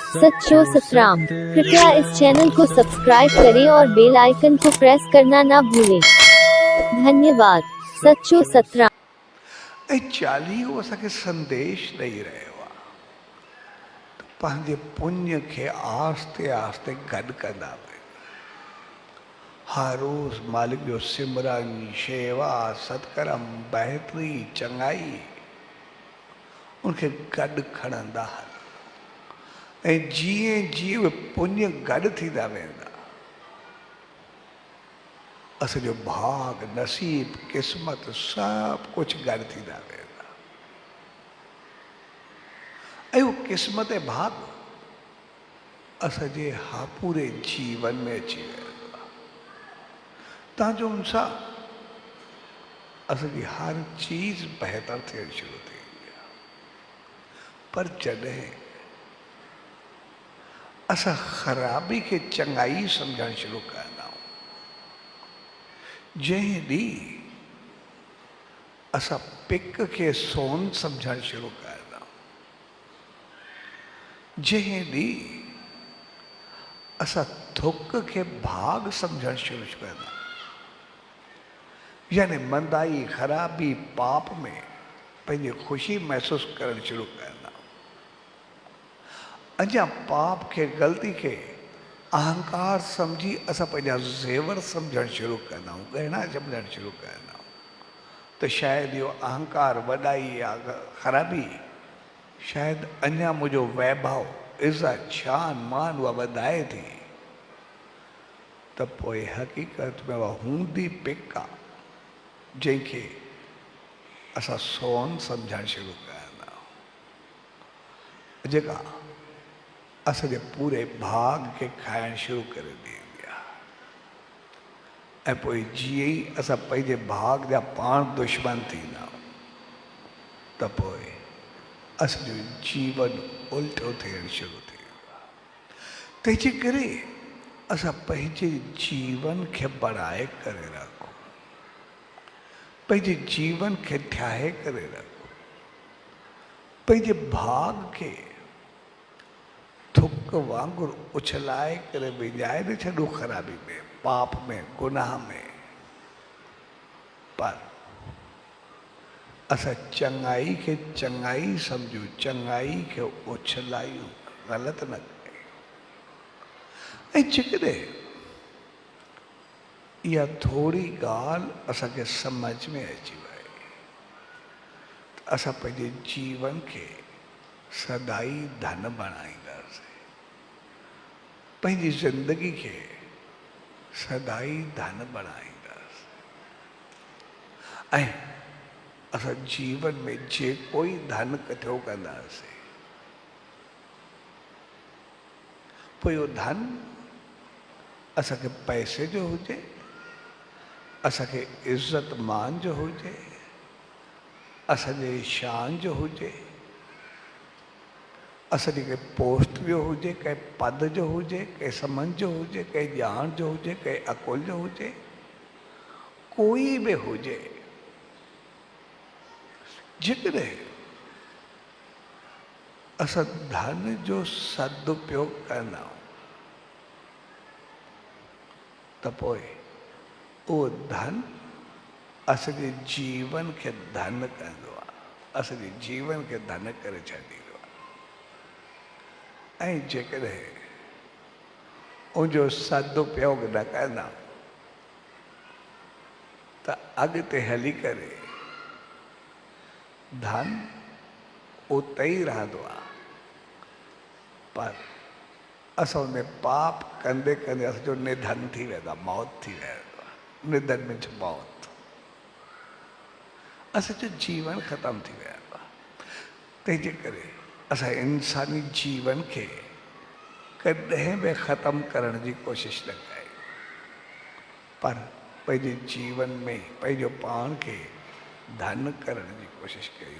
सच्चो सतराम। कृपया इस चैनल को सब्सक्राइब करें और बेल आइकन को प्रेस करना ना भूलें। धन्यवाद। सच्चो सतराम। ऐं चालीहो असांखे संदेश ॾेई रहियो आहे त पंहिंजे पुण्य खे आस्ते आस्ते गॾु कंदा वञो। हर रोज़ मालिक जो सिमरन, शेवा, सत्कर्म, बहितरी, चङाई उनखे गॾु खणंदा हलो। ऐं जीअं जीअं उहे पुण्य गॾु थींदा वेंदा, असांजो भाग, नसीब, क़िस्मत सभु कुझु गॾु थींदा वेंदा। ऐं उहो क़िस्मत ऐं भाग असांजे पूरे जीवन में अची वेंदो आहे। तव्हांजो हुनसां असांजी हर चीज़ बहितर थियणु शुरू थी वेंदी आहे। पर जॾहिं असां ख़राबी खे चङाई सम्झणु शुरू कंदा आहियूं, जंहिं ॾींहुं असां पिक खे सोन सम्झणु शुरू कंदा आहियूं, जंहिं ॾींहुं असां थुक खे भाग सम्झणु शुरू कंदा आहियूं, यानी मंदाई, ख़राबी, पाप में पंहिंजी ख़ुशी महसूसु करणु शुरू कंदा आहियूं, अञा पाप खे, ग़लती खे अहंकार सम्झी असां पंहिंजा ज़ेवर सम्झणु शुरू कंदा आहियूं, गहना सम्झणु शुरू कंदा आहियूं, त शायदि इहो अहंकार, वॾाई या ख़राबी शायदि अञा मुंहिंजो वैभव, इज़त, शान, मान उहा वधाए थी। त पोइ हक़ीक़त में उहा हूंदी पिक आहे जंहिंखे असां सोन सम्झणु शुरू कंदा आहियूं, जेका असांजे पूरे भाग खे खाइणु शुरू करे ॾींदी आहे। ऐं पोइ जीअं ई असां पंहिंजे भाग जा पाण दुश्मन थींदा आहियूं, त पोइ असांजो जीवन उल्टो थियणु शुरू थी वेंदो आहे। तंहिंजे करे असां पंहिंजे जीवन खे बढ़ाए करे रखूं, पंहिंजे जीवन खे ठाहे करे रखूं, पंहिंजे भाग खे थुक वांगुरु उछलाए करे विञाए न छॾो ख़राबी में, पाप में, गुनाह में। पर असां चङाई खे चङाई सम्झूं, चङाई खे उछलायूं, ग़लति न कयूं। ऐं जेकॾहिं इहा थोरी ॻाल्हि असांखे सम्झ में अची वई, त असां पंहिंजे जीवन खे सदाई धन बणाईंदासीं, पंहिंजी ज़िंदगी खे सदाई धन बणाईंदासीं। ऐं असां जीवन में जेको ई धन कठो कंदासीं, पोइ इहो धन असांखे पैसे जो हुजे, असांखे इज़त मान जो हुजे, असांजे शान जो हुजे, असांजी कंहिं पोस्ट जो हुजे, कंहिं पद जो हुजे, कंहिं समझ जो हुजे, कंहिं ॼाण जो हुजे, कंहिं अकुल जो हुजे, कोई बि हुजे, जेकॾहिं असां धन जो सदुपयोग कंदा आहियूं, त पोइ उहो धन असांजे जीवन खे धन कंदो आहे, असांजे जीवन खे धन करे छॾींदो आहे। ऐं जेकॾहिं उनजो सदुपयोग न कंदा त अॻिते हली करे धन उते ई रहंदो आहे, पर असां उन पाप कंदे कंदे असांजो निधन थी वेंदो आहे, मौत थी वेंदो आहे। निधन मीन्स मौत, असांजो जीवन ख़तमु थी वेंदो आहे। तंहिंजे करे असां इंसानी जीवन खे कॾहिं बि ख़तमु करण जी कोशिशि न कयूं, पर पंहिंजे जीवन में पंहिंजो पाण खे धन करण जी कोशिशि कयूं।